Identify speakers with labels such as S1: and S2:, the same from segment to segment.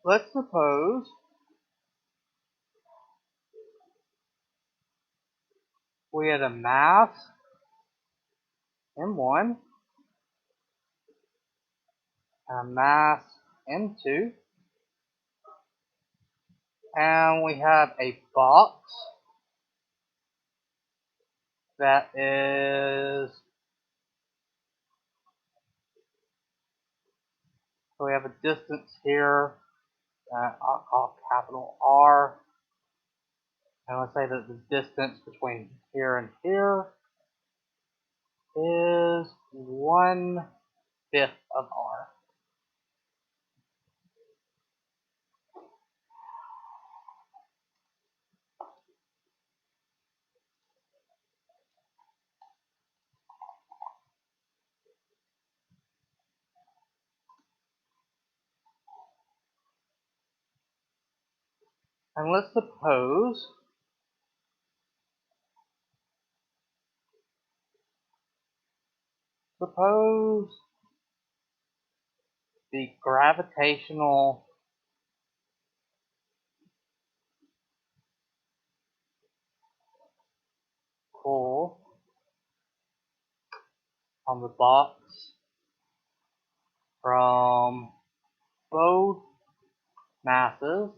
S1: let's suppose we had a mass M1 and a mass M2, and we have a box that is, so we have a distance here that I'll call capital R, and let's say that the distance between here and here is 1/5 of R. And let's suppose the gravitational pull on the box from both masses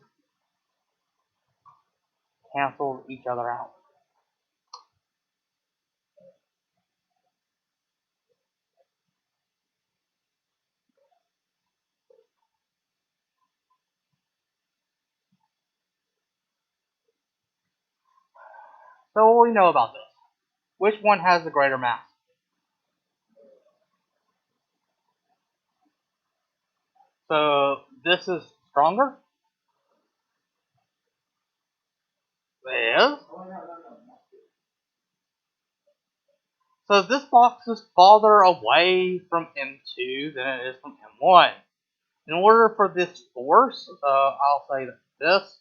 S1: cancel each other out. So what do we know about this? Which one has the greater mass? So this is stronger? It is. So this box is farther away from M2 than it is from M1. In order for this force, I'll say that this is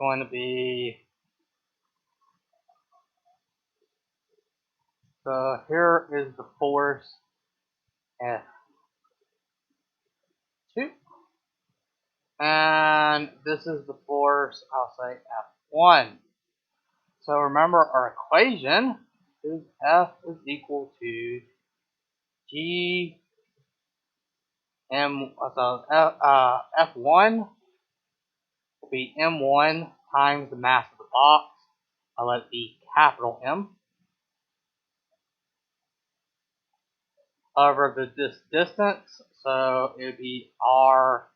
S1: going to be, so here is the force F2, and this is the force, I'll say F1. So remember our equation is F is equal to G M, so F1 will be M1 times the mass of the box. I'll let it be capital M. Over this distance, so it would be R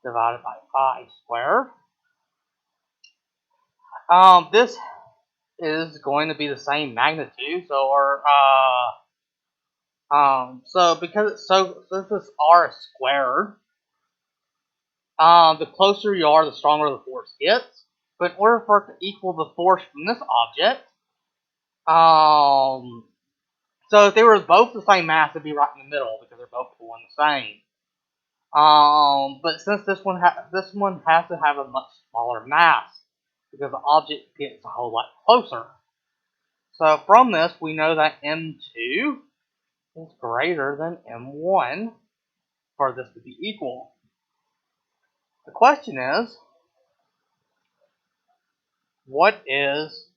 S1: divided by pi squared. This is going to be the same magnitude, so because it's since this R is squared, the closer you are, the stronger the force gets. But in order for it to equal the force from this object, so if they were both the same mass, it'd be right in the middle because they're both pulling the same. But since this one has to have a much smaller mass because the object gets a whole lot closer. So from this, we know that M2 is greater than M1 for this to be equal. The question is, what is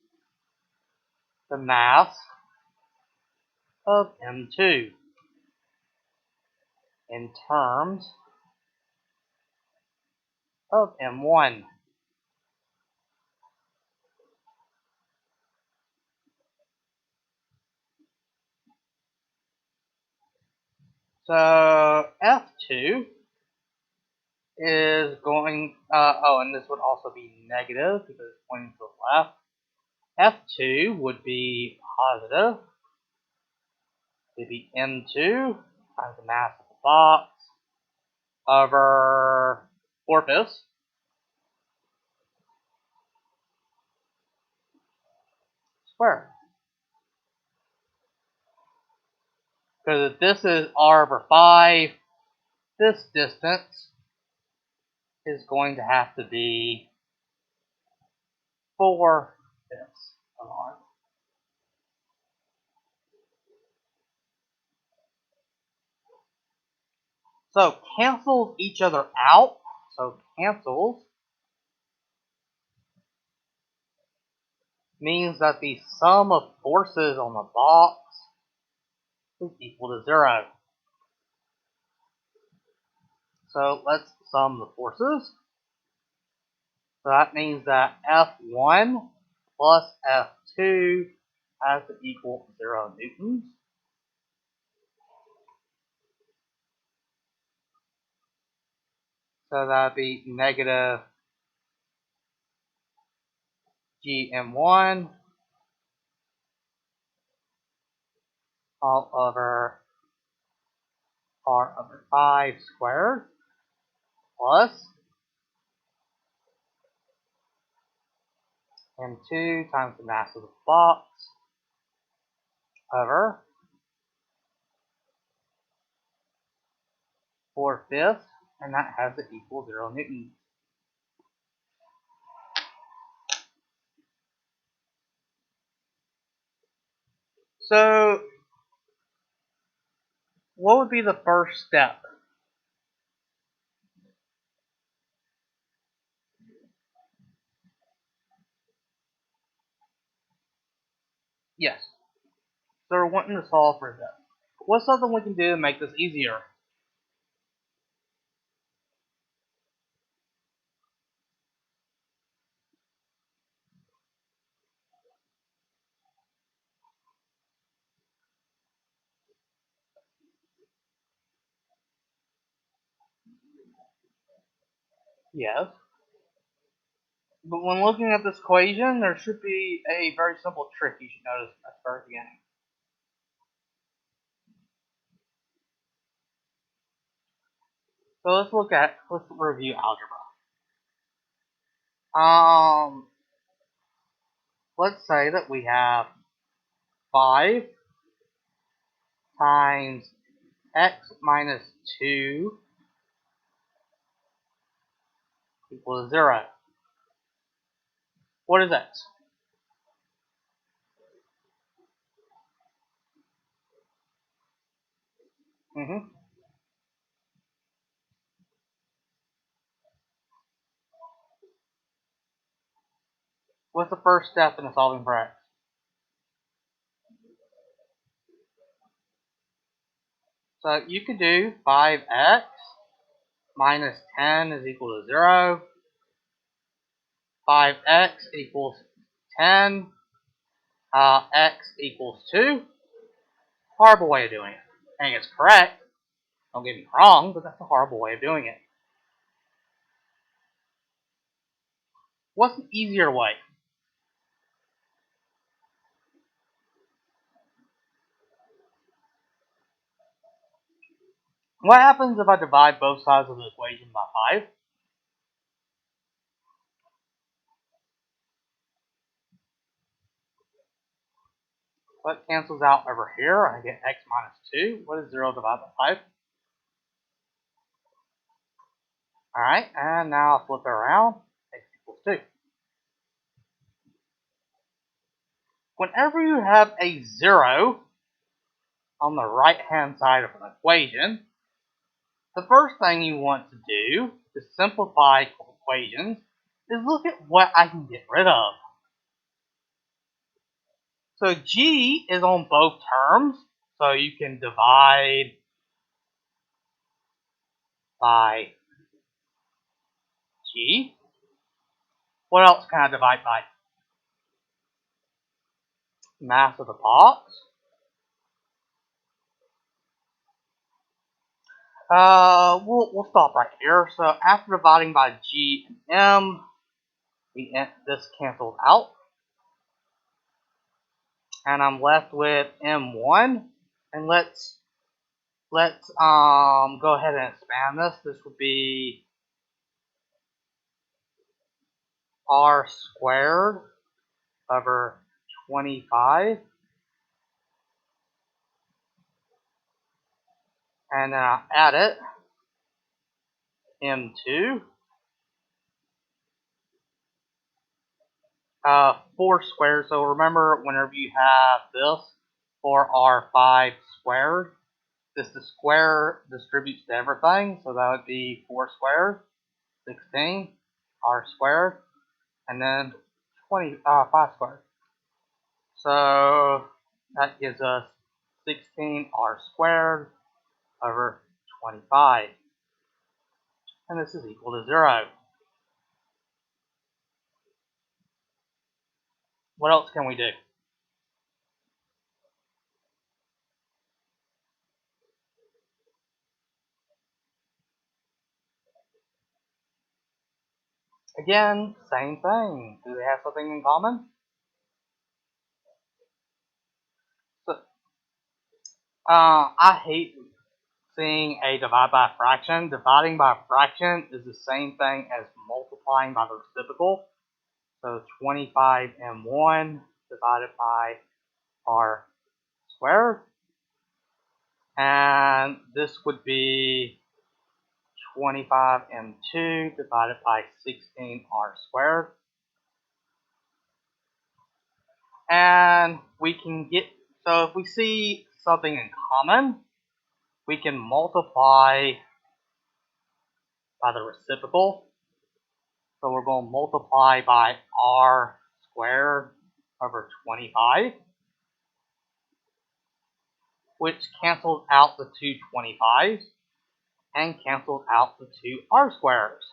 S1: the mass of M2 in terms of M1? So F2 is going, and this would also be negative because it's pointing to the left. F2 would be positive. It'd be M2 times the mass of the box over 4/5 squared. Because if this is R over 5, this distance is going to have to be 4/5 of R. So cancel each other out. So cancels means that the sum of forces on the box is equal to 0. So let's sum the forces. So that means that F1 plus F2 has to equal 0 newtons. So that'd be negative GM1 all over R over 5 squared plus M2 times the mass of the box over 4/5, and that has to equal 0 newtons. So what would be the first step? Yes. So we're wanting to solve for this. What's something we can do to make this easier? Yes. But when looking at this equation, there should be a very simple trick you should notice at the very beginning. So let's review algebra. Let's say that we have 5 times x minus 2 equals 0. What is x? What's the first step in solving for x? So you could do 5x minus 10 is equal to 0. 5x equals 10. X equals 2. Horrible way of doing it. I think it's correct. Don't get me wrong, but that's a horrible way of doing it. What's an easier way? What happens if I divide both sides of the equation by 5? What cancels out over here? I get x minus 2. What is 0 divided by 5? Alright, and now I'll flip it around. X equals 2. Whenever you have a 0 on the right-hand side of an equation, the first thing you want to do to simplify equations is look at what I can get rid of. So g is on both terms, so you can divide by g. What else can I divide by? Mass of the box. We'll stop right here. So after dividing by g and m, this cancels out, and I'm left with m1. And let's go ahead and expand this. This would be r squared over 25, and then I'll add it, m2, 4 squared. So remember, whenever you have this 4r5 squared, the square distributes to everything, so that would be 4 squared. 16 r squared, and then 5 squared. So that gives us 16 r squared over 25. And this is equal to 0. What else can we do? Again, same thing. Do they have something in common? So, I hate seeing a divide by a fraction. Dividing by a fraction is the same thing as multiplying by the reciprocal. So 25m1 divided by r squared. And this would be 25m2 divided by 16r squared. And we can get, so if we see something in common, we can multiply by the reciprocal. So we're going to multiply by r squared over 25, which cancels out the two 25s and cancels out the two r squares,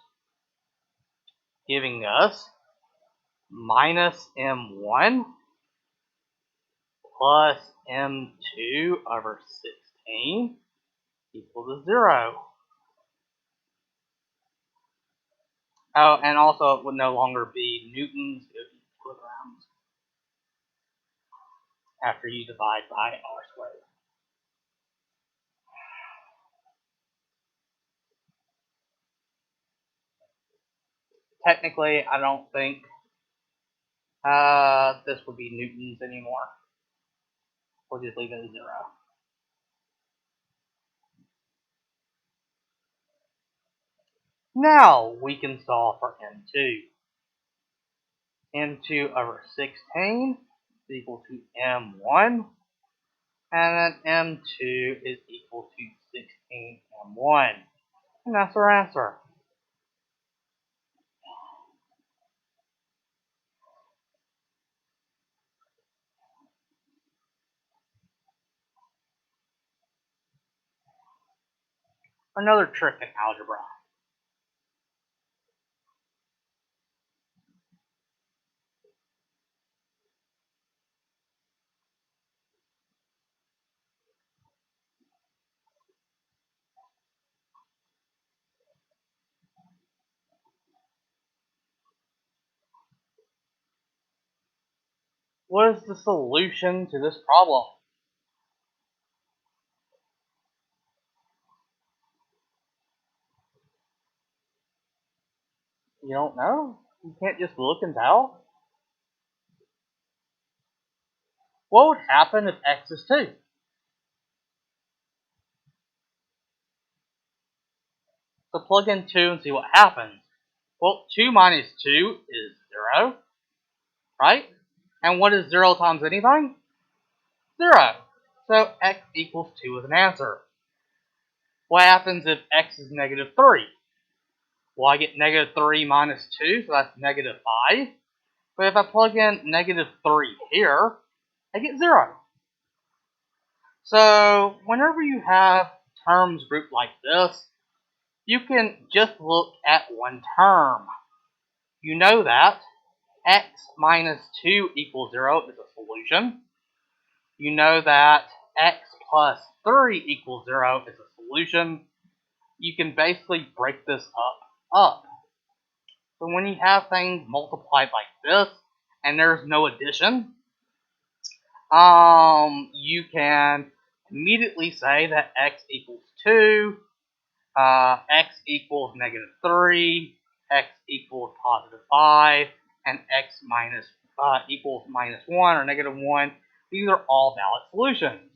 S1: giving us minus m1 plus m2 over 16 equal to 0. Oh, and also it would no longer be newtons, it would be kilograms after you divide by r squared. Technically, I don't think this would be newtons anymore. We'll just leave it at 0. Now we can solve for m2. m2 over 16 is equal to m1, and then m2 is equal to 16m1. And that's our answer. Another trick in algebra. What is the solution to this problem? You don't know? You can't just look and tell? What would happen if x is 2? So plug in 2 and see what happens. Well, 2 minus 2 is 0, right? And what is 0 times anything? 0. So x equals 2 is an answer. What happens if x is negative 3? Well, I get negative 3 minus 2, so that's negative 5. But if I plug in negative 3 here, I get 0. So whenever you have terms grouped like this, you can just look at one term. You know that x minus 2 equals 0 is a solution. You know that x plus 3 equals 0 is a solution. You can basically break this up. So when you have things multiplied like this, and there's no addition, you can immediately say that x equals 2, x equals negative 3, x equals positive 5, and x minus equals minus 1 or negative 1. These are all valid solutions.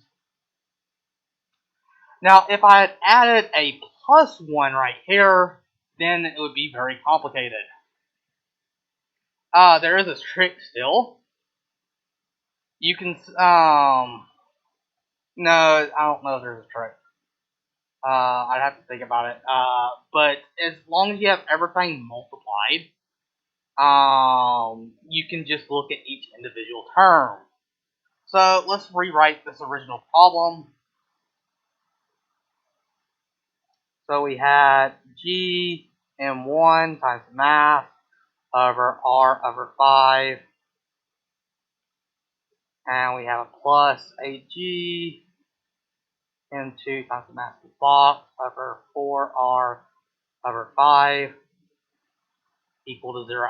S1: Now, if I had added a plus 1 right here, then it would be very complicated. There is a trick still. You can, no, I don't know if there's a trick. I'd have to think about it. But as long as you have everything multiplied, you can just look at each individual term. So let's rewrite this original problem. So we had G M1 times mass over R over 5. And we have a plus AG M2 times the mass of the box over 4R over 5 equal to 0.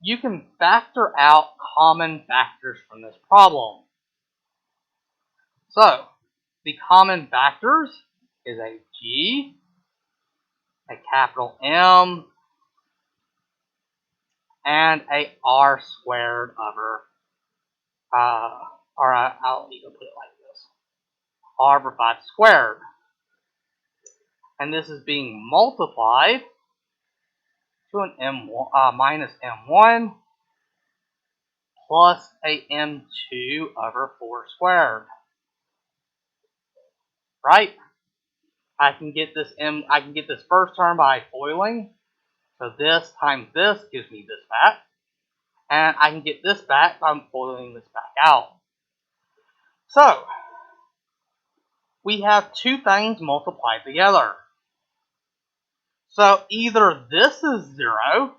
S1: You can factor out common factors from this problem. So, the common factors is a G, a capital M, and a R squared over, I'll even put it like this, R over 5 squared. And this is being multiplied to an M1, minus M1 plus a M2 over 4 squared. Right? I can get this first term by FOILing. So this times this gives me this back. And I can get this back by FOILing this back out. So, we have two things multiplied together. So either this is 0,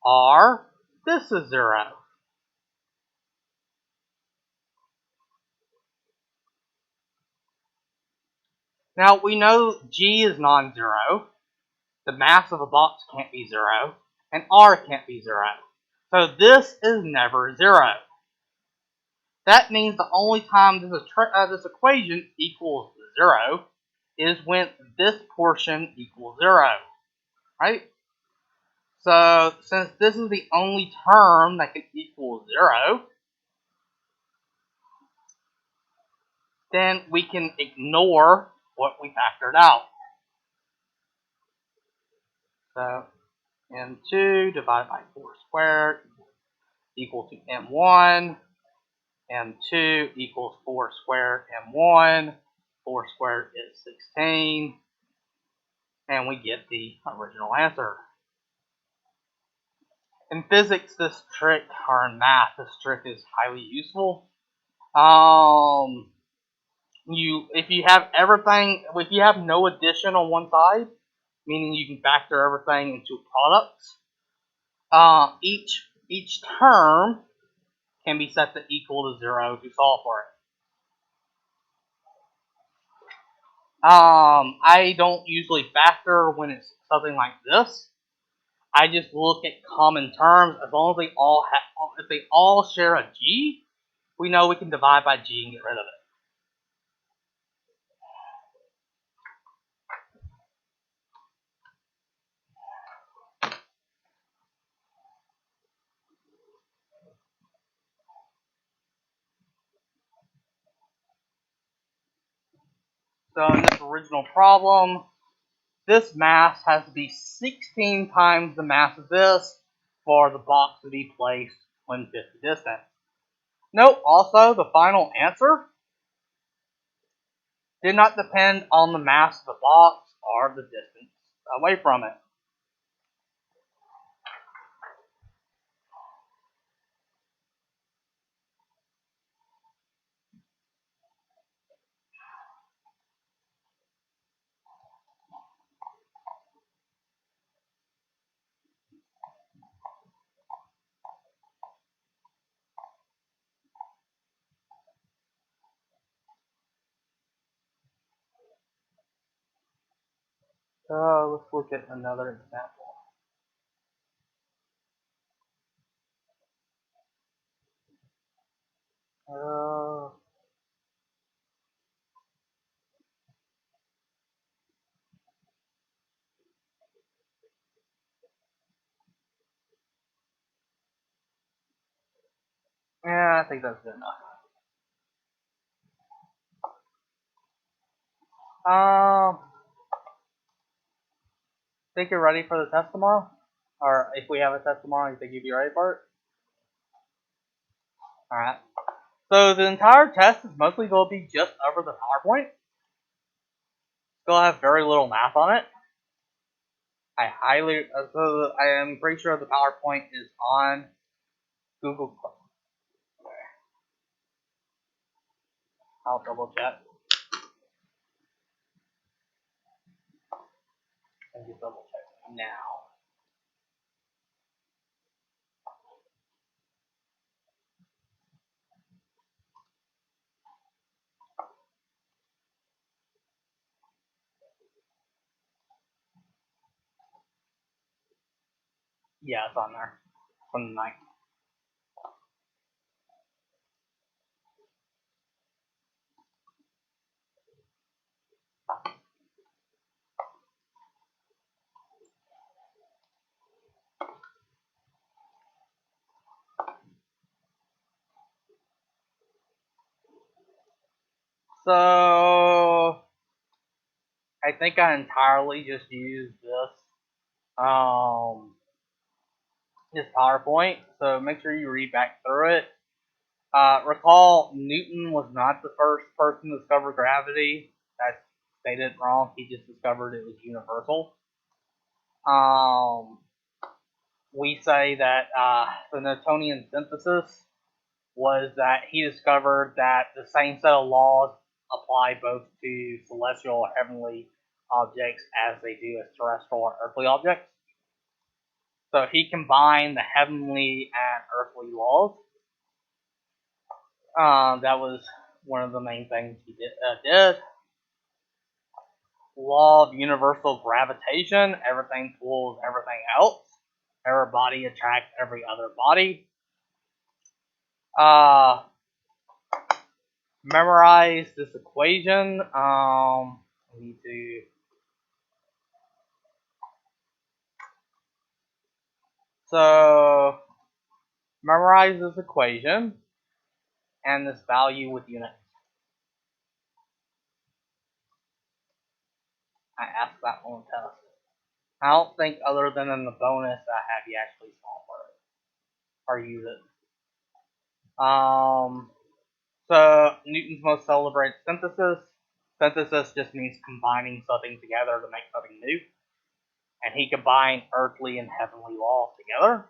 S1: or this is 0. Now, we know G is non-zero, the mass of a box can't be 0, and R can't be 0. So this is never 0. That means the only time this equation equals 0 is when this portion equals 0, right? So since this is the only term that can equal 0, then we can ignore what we factored out. So M2 divided by 4 squared equal to M1. M2 equals 4 squared M1. 4 squared is 16. And we get the original answer. In physics, this trick, or in math, this trick is highly useful. If you have everything, if you have no addition on one side, meaning you can factor everything into products, each term can be set to equal to 0 to solve for it. I don't usually factor when it's something like this. I just look at common terms. As long as if they all share a G, we know we can divide by G and get rid of it. So in this original problem, this mass has to be 16 times the mass of this for the box to be placed 1/5 the distance. Note also the final answer did not depend on the mass of the box or the distance away from it. So let's look at another example. Yeah, I think that's good enough. Um, Think you're ready for the test tomorrow? Or if we have a test tomorrow, you think you'd be ready for it? Alright. So the entire test is mostly going to be just over the PowerPoint. It's going to have very little math on it. I am pretty sure the PowerPoint is on Google Chrome. I'll double check. Let me double check now. Yeah, it's on there from the 9th. So I think I entirely just used this PowerPoint. So make sure you read back through it. Recall, Newton was not the first person to discover gravity. That's stated wrong. He just discovered it was universal. We say that the Newtonian synthesis was that he discovered that the same set of laws apply both to celestial or heavenly objects as they do as terrestrial or earthly objects. So he combined the heavenly and earthly laws. That was one of the main things he did. Law of universal gravitation. Everything pulls everything else. Every body attracts every other body. Memorize this equation. We need to. So memorize this equation and this value with units. I asked that on the test. I don't think other than in the bonus I have you actually solve for it or use it. So Newton's most celebrated synthesis. Synthesis just means combining something together to make something new. And he combined earthly and heavenly laws together,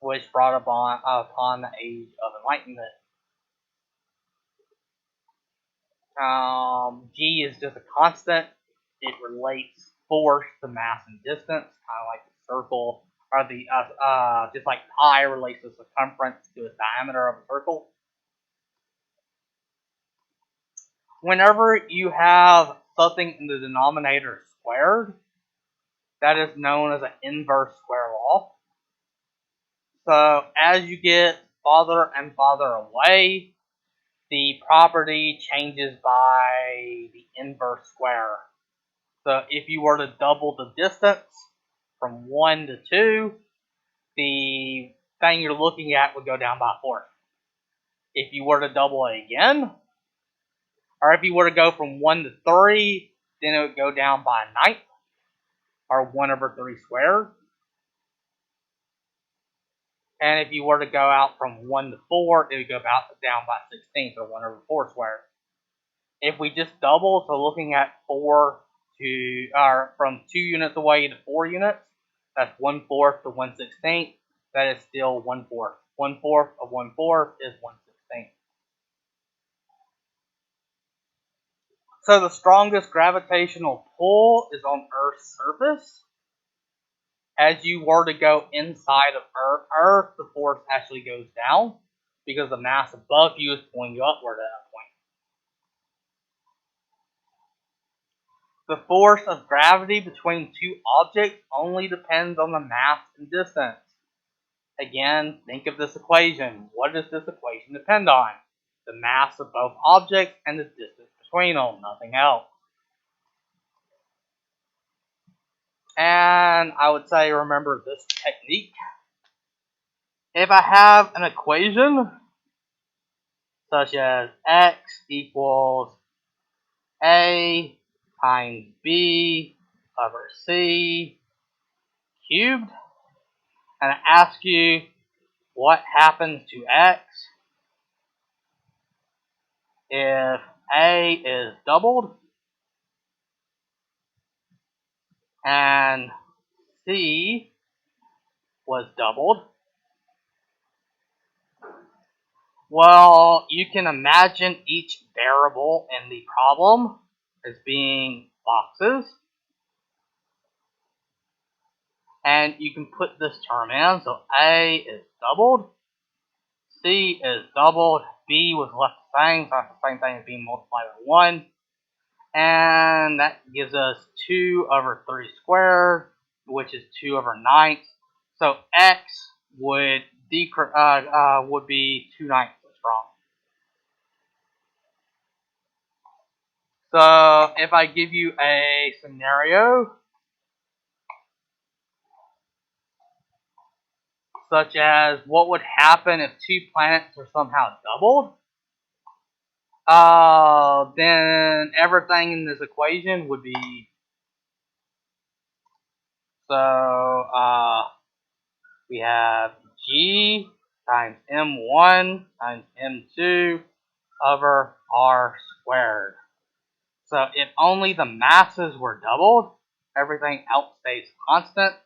S1: which brought upon the age of enlightenment. G is just a constant. It relates force to mass and distance, kind of like the circle, or the just like pi relates the circumference to the diameter of a circle. Whenever you have something in the denominator squared, that is known as an inverse square law. So as you get farther and farther away, the property changes by the inverse square. So if you were to double the distance from 1 to 2, the thing you're looking at would go down by a fourth. If you were to double it again, or if you were to go from 1 to 3, then it would go down by a ninth, or 1 over 3 squared. And if you were to go out from 1 to 4, it would go down by 16th, or 1 over 4 squared. If we just double, so looking at from 2 units away to 4 units, that's 1/4 to 1/16. That is still 1/4. 1/4 of 1/4 is 1/16. So the strongest gravitational pull is on Earth's surface. As you were to go inside of Earth, the force actually goes down because the mass above you is pulling you upward at that point. The force of gravity between two objects only depends on the mass and distance. Again, think of this equation. What does this equation depend on? The mass of both objects and the distance between them, nothing else. And I would say remember this technique. If I have an equation such as x equals a times b over c cubed, and I ask you what happens to x if a is doubled and c was doubled. Well, you can imagine each variable in the problem as being boxes. And you can put this term in. So A is doubled, C is doubled, B was left the same, so it's the same thing as being multiplied by 1. And that gives us 2 over 3 squared, which is 2 over 9. So X would would be 2/9 as wrong. So if I give you a scenario such as what would happen if 2 planets are somehow doubled, then everything in this equation would be, so we have G times M1 times M2 over R squared. So if only the masses were doubled, everything else stays constant,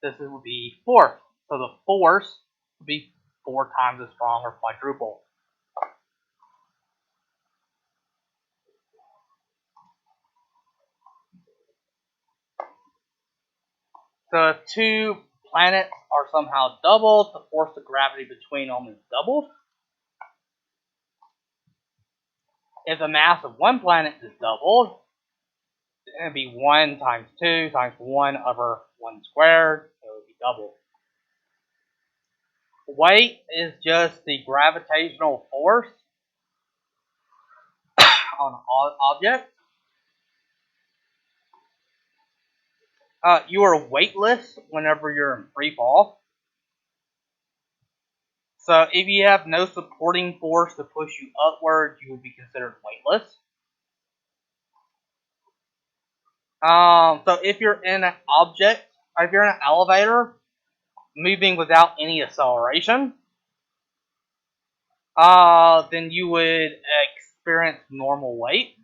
S1: this would be force. So the force would be 4 times as strong or quadruple. So if 2 planets are somehow doubled, the force of gravity between them is doubled. If the mass of 1 planet is doubled, it would be 1 times 2 times 1 over 1 squared. So it would be doubled. Weight is just the gravitational force on an object. You are weightless whenever you're in free fall. So if you have no supporting force to push you upward, you will be considered weightless. So if you're in an object, or if you're in an elevator, moving without any acceleration, then you would experience normal weight.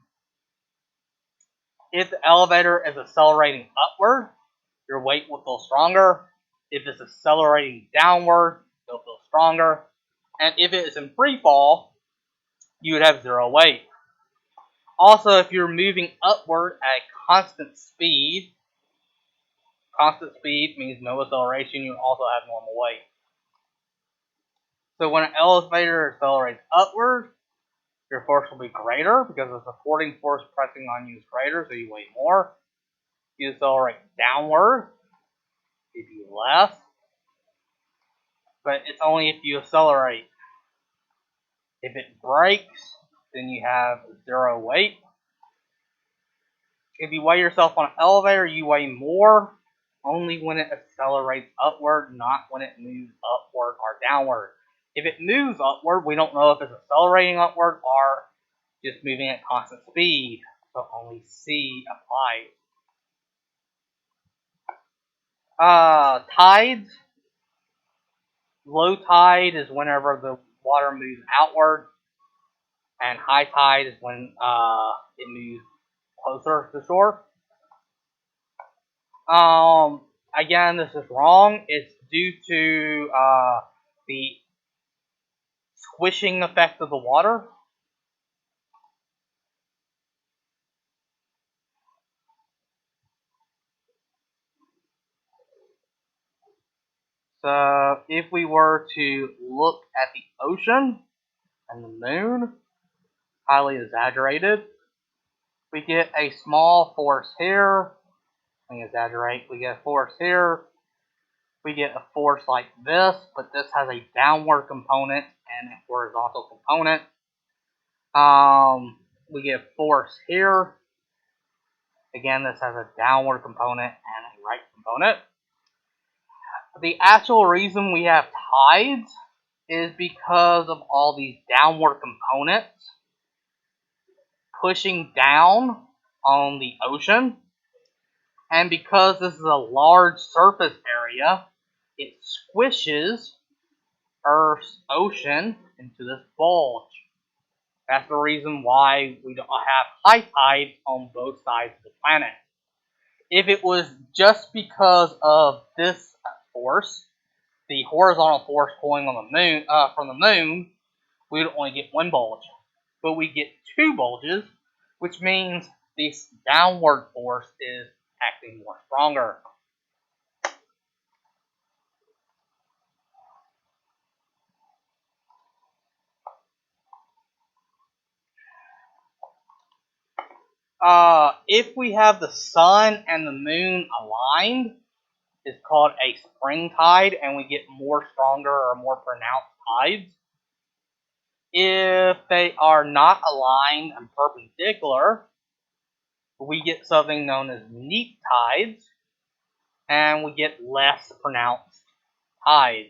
S1: If the elevator is accelerating upward, your weight will feel stronger. If it's accelerating downward, it'll feel stronger. And if it is in free fall, you would have 0 weight. Also, if you're moving upward at constant speed means no acceleration, you also have normal weight. So when an elevator accelerates upward, your force will be greater because the supporting force pressing on you is greater, so you weigh more. If you accelerate downward, it'd be less. But it's only if you accelerate. If it brakes, then you have 0 weight. If you weigh yourself on an elevator, you weigh more only when it accelerates upward, not when it moves upward or downward. If it moves upward, we don't know if it's accelerating upward or just moving at constant speed, so only C applies. Tides. Low tide is whenever the water moves outward, and high tide is when it moves closer to shore. Again, this is wrong. It's due to the squishing effect of the water. So if we were to look at the ocean and the moon, highly exaggerated, we get a small force here. Let me exaggerate. We get a force here. We get a force like this, but this has a downward component and a horizontal component. We get force here. Again, this has a downward component and a right component. The actual reason we have tides is because of all these downward components pushing down on the ocean. And because this is a large surface area, it squishes Earth's ocean into this bulge. That's the reason why we don't have high tides on both sides of the planet. If it was just because of this force, the horizontal force pulling on the moon from the moon, we would only get one bulge. But we get two bulges, which means this downward force is acting more stronger. If we have the sun and the moon aligned, it's called a spring tide, and we get more stronger or more pronounced tides. If they are not aligned and perpendicular, we get something known as neap tides, and we get less pronounced tides.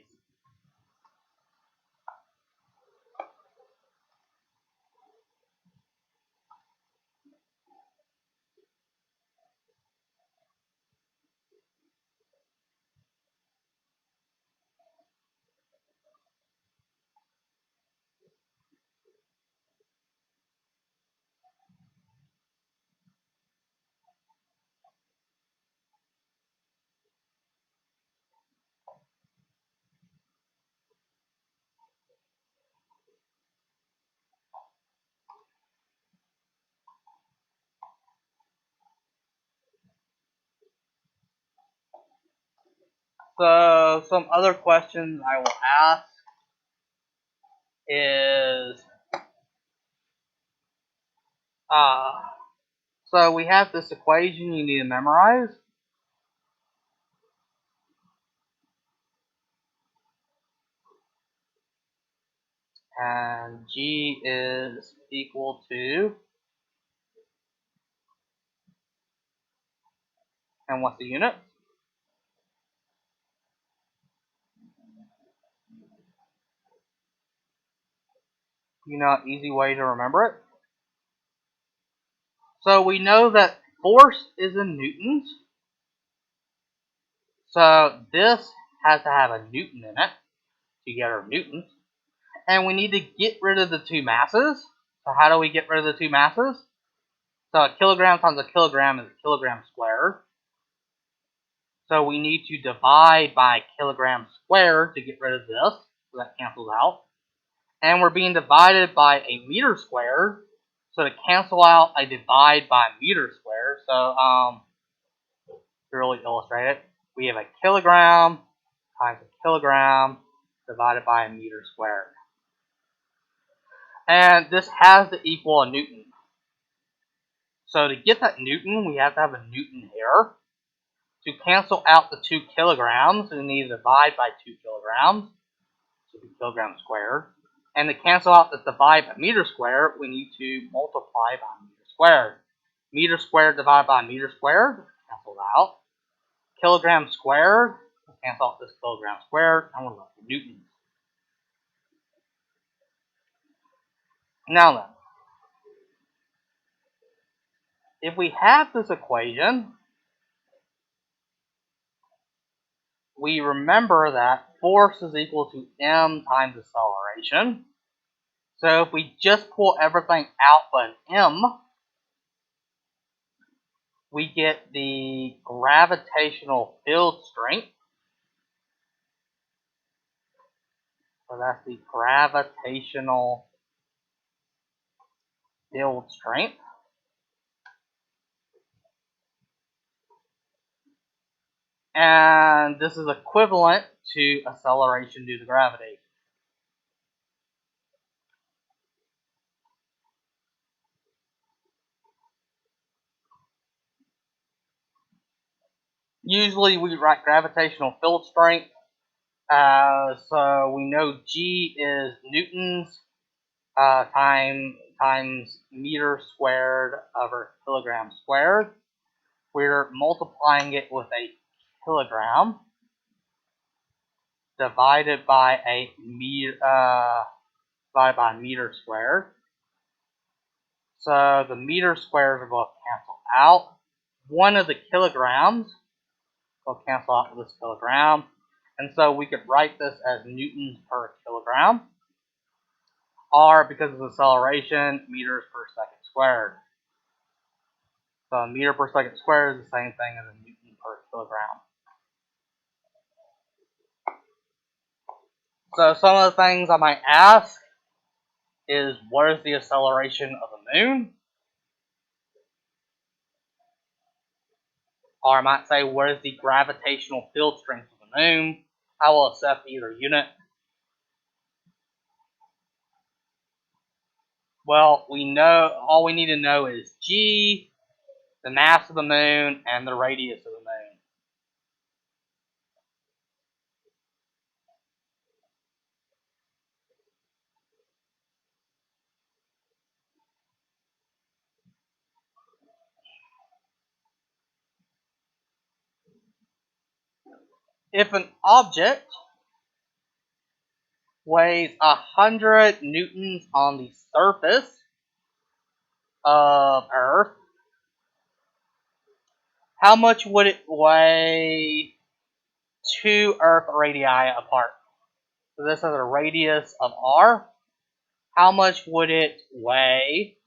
S1: So some other questions I will ask is, so we have this equation you need to memorize. And G is equal to, and what's the unit? You know, an easy way to remember it. So we know that force is in newtons. So this has to have a newton in it to get our newtons. And we need to get rid of the two masses. So how do we get rid of the two masses? So a kilogram times a kilogram is a kilogram squared. So we need to divide by kilogram squared to get rid of this. So that cancels out. And we're being divided by a meter squared. So to cancel out a divide by meter squared, so to really illustrate it, we have a kilogram times a kilogram divided by a meter squared. And this has to equal a newton. So to get that newton, we have to have a newton here. To cancel out the 2 kilograms, we need to divide by 2 kilograms, so 2 kilograms squared. And to cancel out the divide by meter squared, we need to multiply by meter squared. Meter squared divided by meter squared, cancels out. Kilogram squared, cancel out this kilogram squared, and we're left with newtons. Now then, if we have this equation, we remember that force is equal to m times acceleration. So if we just pull everything out but m, we get the gravitational field strength. So that's the gravitational field strength. And this is equivalent to acceleration due to gravity. Usually we write gravitational field strength. So we know G is newtons times meter squared over kilogram squared. We're multiplying it with a kilogram divided by a meter squared. So the meter squares are going to cancel out. 1 of the kilograms. We'll cancel out this kilogram. And so we could write this as newtons per kilogram. R, because of acceleration, meters per second squared. So a meter per second squared is the same thing as a newton per kilogram. So some of the things I might ask is, what is the acceleration of the moon? Or I might say, what is the gravitational field strength of the moon? I will accept either unit. Well, we know, all we need to know is G, the mass of the moon, and the radius of the moon. If an object weighs 100 newtons on the surface of Earth, how much would it weigh 2 Earth radii apart? So this is a radius of R. How much would it weigh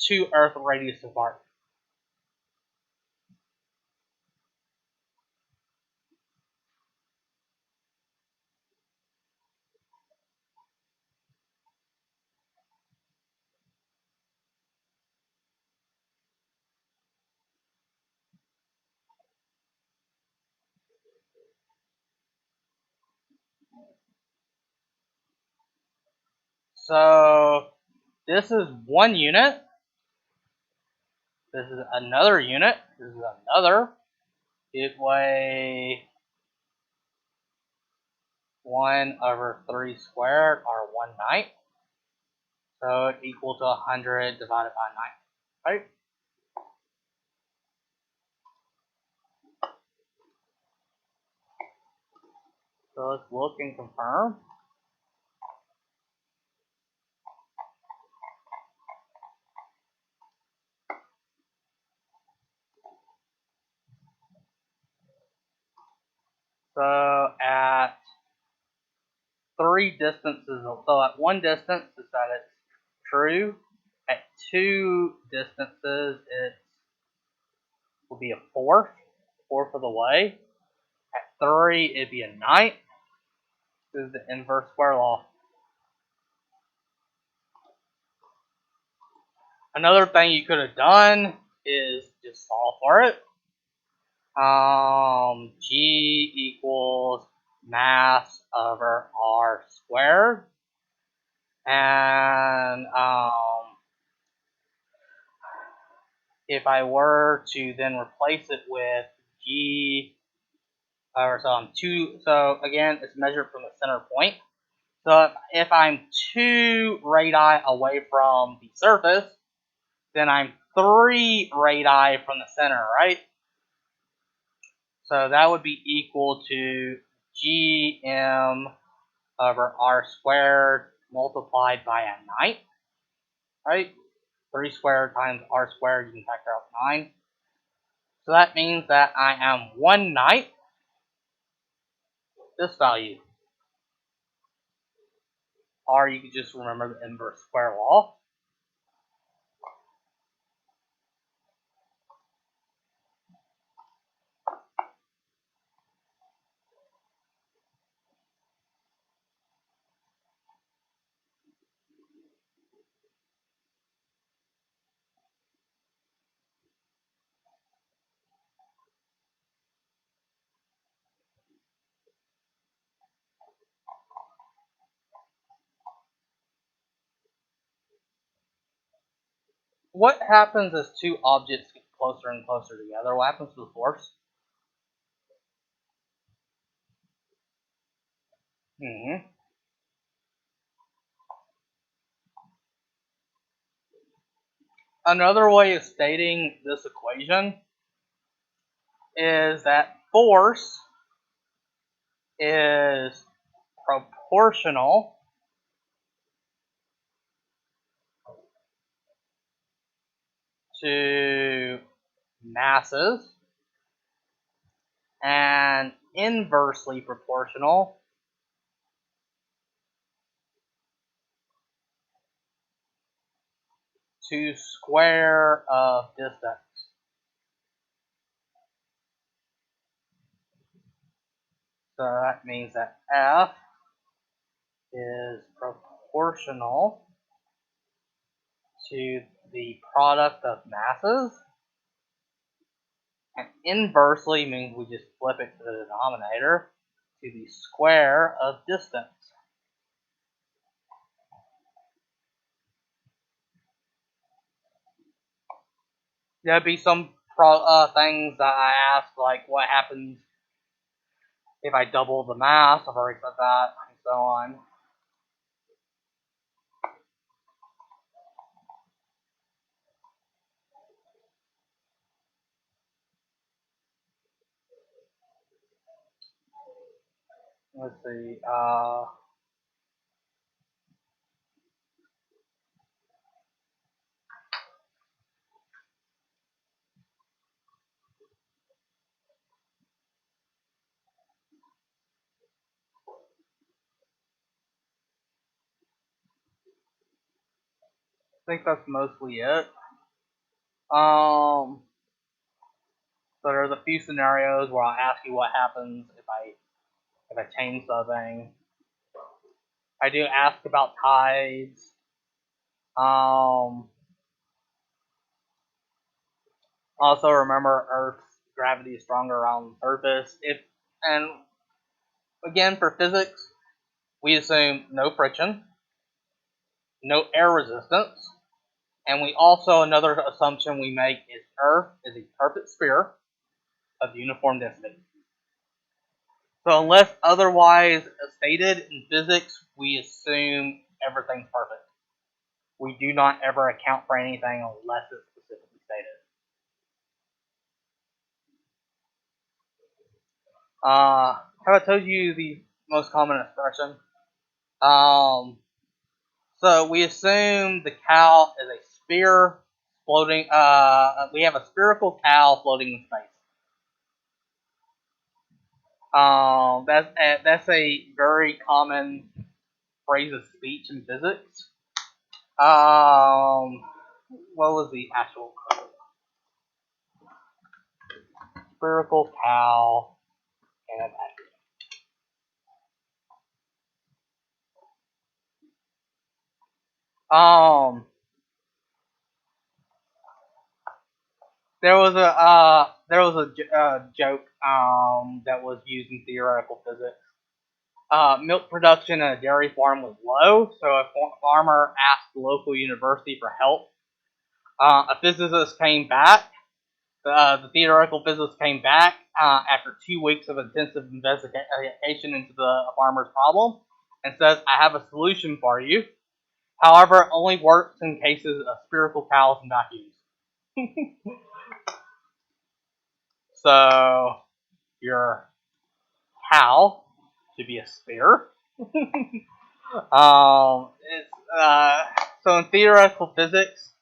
S1: 2 Earth radius apart? So this is 1 unit. This is another unit. This is another. It weighs 1/3 squared, or 1/9. So it equals to 100 divided by 9. Right? So let's look and confirm. So at 3 distances, so at 1 distance is that it's true. At 2 distances, it will be a fourth of the way. At 3, it'd be a ninth. This is the inverse square law. Another thing you could have done is just solve for it. G equals mass over R squared. And if I were to then replace it with G, or so again, it's measured from the center point. So if I'm 2 radii away from the surface, then I'm 3 radii from the center, right? So that would be equal to Gm over R squared multiplied by a ninth, right? 3 squared times R squared, you can factor out 9. So that means that I am 1/9 this value. Or you could just remember the inverse square law. What happens as 2 objects get closer and closer together? What happens to the force? Another way of stating this equation is that force is proportional to masses, and inversely proportional to square of distance. So that means that F is proportional to the product of masses, and inversely means we just flip it to the denominator, to the square of distance. There'd be some things that I ask, like what happens if I double the mass. I've already said that, and so on. Let's see. I think that's mostly it. So there's a few scenarios where I'll ask you what happens if I change something. I do ask about tides. Also remember Earth's gravity is stronger around the surface. And again for physics, we assume no friction, no air resistance, and we also, another assumption we make is Earth is a perfect sphere of uniform density. So unless otherwise stated in physics, we assume everything's perfect. We do not ever account for anything unless it's specifically stated. Have I told you the most common expression? So we assume the cow is a sphere floating. We have a spherical cow floating in space. That's a very common phrase of speech in physics. What was the actual code? Spherical cow in a vacuum. There was a joke that was used in theoretical physics. Milk production at a dairy farm was low, so a farmer asked the local university for help. A physicist came back. The theoretical physicist came back after 2 weeks of intensive investigation into the farmer's problem and says, "I have a solution for you. However, it only works in cases of spherical cows and vacuums." So your cow should be a sphere. So in theoretical physics,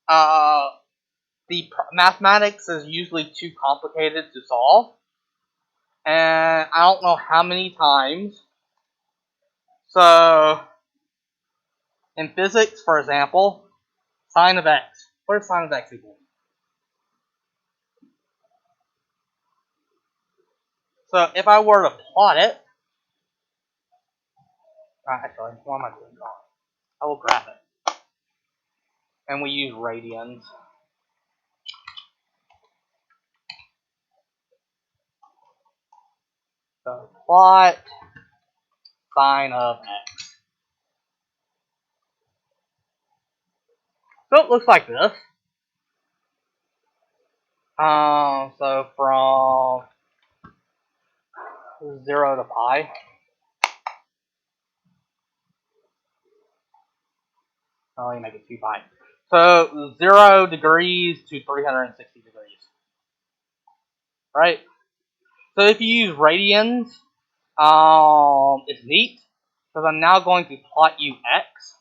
S1: the mathematics is usually too complicated to solve, and I don't know how many times. So in physics, for example, sine of x. What is sine of x equal? So if I were to plot it, actually, what am I doing wrong? I will graph it, and we use radians. So plot sine of x. So it looks like this. So from 0 to pi. Let me make it 2 pi. So 0 degrees to 360 degrees. Right? So if you use radians, it's neat, because I'm now going to plot you x.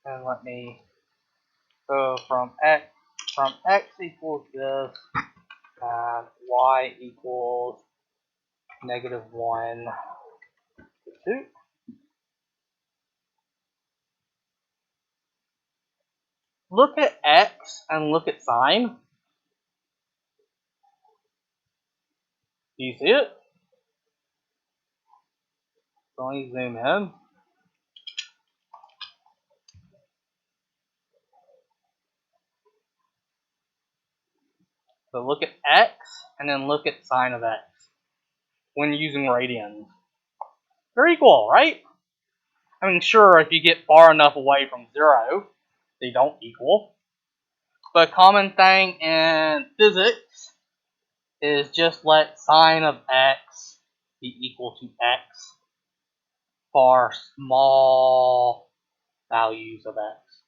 S1: And let me go from x equals this, and y equals -1 to 2. Look at x and look at sine. Do you see it? So let me zoom in. So look at x and then look at sine of x when using radians. They're equal, right? I mean, sure, if you get far enough away from 0, they don't equal. But a common thing in physics is just let sine of x be equal to x for small values of x.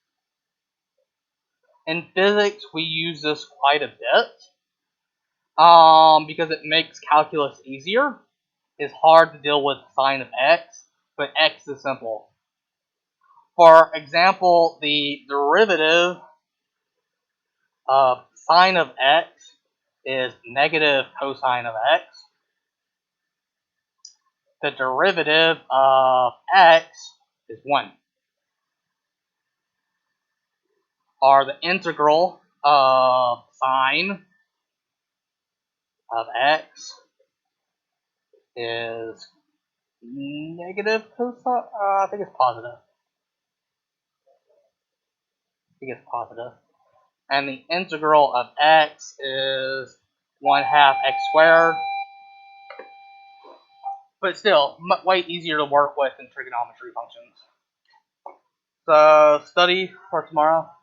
S1: In physics, we use this quite a bit because it makes calculus easier. It's hard to deal with sine of x, but x is simple. For example, the derivative of sine of x is negative cosine of x. The derivative of x is 1. Or the integral of sine of x is negative cosine. I think it's positive. And the integral of x is 1/2 x squared. But still, way easier to work with than trigonometry functions. So, study for tomorrow.